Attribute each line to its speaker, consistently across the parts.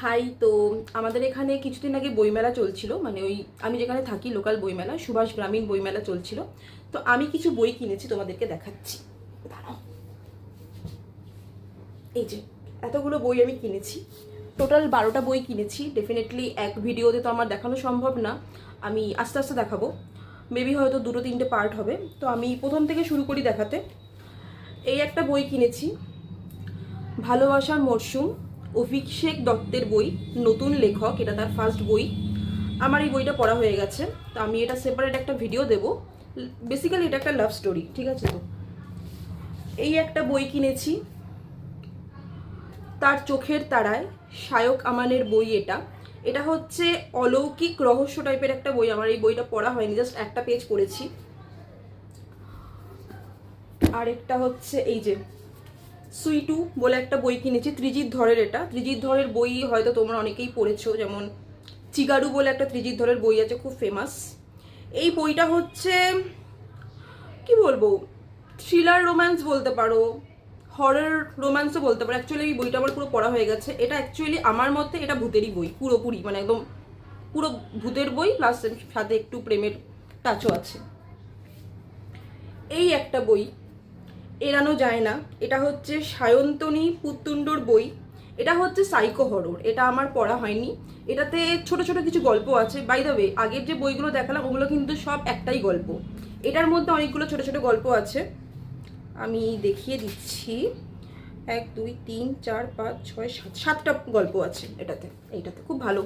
Speaker 1: High, তো আমাদের এখানে কিছুদিন আগে বইমেলা চলছিল, মানে ওই আমি যেখানে থাকি লোকাল বইমেলা, সুভাষ গ্রামীণ বইমেলা চলছিল। তো আমি কিছু বই কিনেছি, তোমাদেরকে দেখাচ্ছি। দাঁড়াও, এই যে এতগুলো বই আমি কিনেছি, টোটাল 12টা বই কিনেছি। ডেফিনেটলি এক ভিডিওতে তো আমার দেখানো সম্ভব না, আমি আস্তে আস্তে দেখাবো। মেবি হয়তো 2-3টে পার্ট হবে। তো আমি প্রথম থেকে শুরু করি দেখাতে। এই একটা বই কিনেছি, ভালোবাসার মরশুম, অভিষেক দত্তের বই, নতুন লেখক, এটা তার ফার্স্ট বই। আমার এই বইটা পড়া হয়ে গেছে, তো আমি এটা সেপারেট একটা ভিডিও দেবো। বেসিক্যালি এটা একটা লাভ স্টোরি, ঠিক আছে? তো এই একটা বই কিনেছি, তার চোখের তারায়, শায়ক আমানের বই। এটা এটা হচ্ছে অলৌকিক রহস্য টাইপের একটা বই। আমার এই বইটা পড়া হয়নি, জাস্ট একটা পেজ পড়েছি। আরেকটা হচ্ছে এই যে সুইটু বলে একটা বই কিনেছি, ত্রিজিৎ ধরের। এটা ত্রিজিৎ ধরের বই হয়তো তোমরা অনেকেই পড়েছো, যেমন চিগারু বলে একটা ত্রিজিৎ ধরের বই আছে, খুব ফেমাস। এই বইটা হচ্ছে কি বলবো, থ্রিলার রোম্যান্স বলতে পারো, হরর রোম্যান্সও বলতে পারো। অ্যাকচুয়ালি এই বইটা আমার পুরো পড়া হয়ে গেছে। এটা অ্যাকচুয়ালি আমার মতে এটা ভূতেরই বই, পুরোপুরি, মানে একদম পুরো ভূতের বই, প্লাস সাথে একটু প্রেমের টাচও আছে। এই একটা বই এড়ানো যায় না, এটা হচ্ছে সায়ন্তনী পুত্তুণ্ডর বই। এটা হচ্ছে সাইকো হরর, এটা আমার পড়া হয়নি। এটাতে ছোট ছোট কিছু গল্প আছে। বাই দ্য ওয়ে, আগের যে বইগুলো দেখালাম ওগুলো কিন্তু সব একটাই গল্প, এটার মধ্যে অনেকগুলো ছোট ছোট গল্প আছে। আমি দেখিয়ে দিচ্ছি, 1 2 3 4 5 6 7, 7টা গল্প আছে এটাতে। এইটাতে খুব ভালো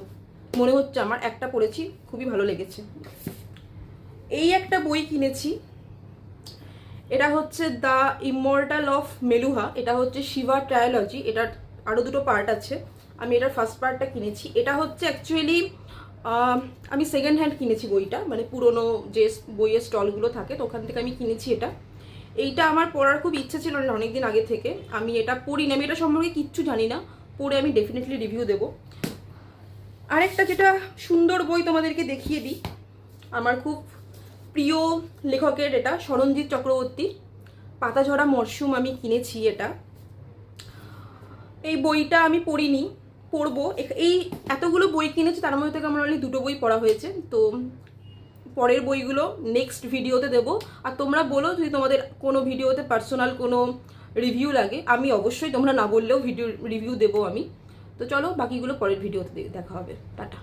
Speaker 1: মনে হচ্ছে আমার, একটা পড়েছি, খুবই ভালো লেগেছে। এই একটা বই কিনেছি, এটা হচ্ছে দ্য ইমর্টাল অফ মেলুহা। এটা হচ্ছে শিবা ট্রায়োলজি, এটার আরও 2টো পার্ট আছে। আমি এটার ফার্স্ট পার্টটা কিনেছি। এটা হচ্ছে অ্যাকচুয়ালি আমি সেকেন্ড হ্যান্ড কিনেছি বইটা, মানে পুরনো যে বইয়ের স্টলগুলো থাকে তো ওখান থেকে আমি কিনেছি এটা। এইটা আমার পড়ার খুব ইচ্ছা ছিল অনেকদিন আগে থেকে। আমি এটা পড়িনি, আমি এটা সম্পর্কে কিচ্ছু জানি না, পড়ে আমি ডেফিনেটলি রিভিউ দেবো। আরেকটা যেটা সুন্দর বই তোমাদেরকে দেখিয়ে দিই, আমার খুব প্রিয় লেখকের, এটা শরণজিৎ চক্রবর্তী, পাতাঝরা মরশুম আমি কিনেছি। এটা এই বইটা আমি পড়িনি, পড়বো। এই এতগুলো বই কিনেছি, তার মধ্যে থেকে আমার অনলি 2টো বই পড়া হয়েছে। তো পরের বইগুলো নেক্সট ভিডিওতে দেবো। আর তোমরা বলো যদি তোমাদের কোনো ভিডিওতে পার্সোনাল কোনো রিভিউ লাগে, আমি অবশ্যই, তোমরা না বললেও ভিডিও রিভিউ দেবো আমি। তো চলো বাকিগুলো পরের ভিডিওতে দেখা হবে। টাটা।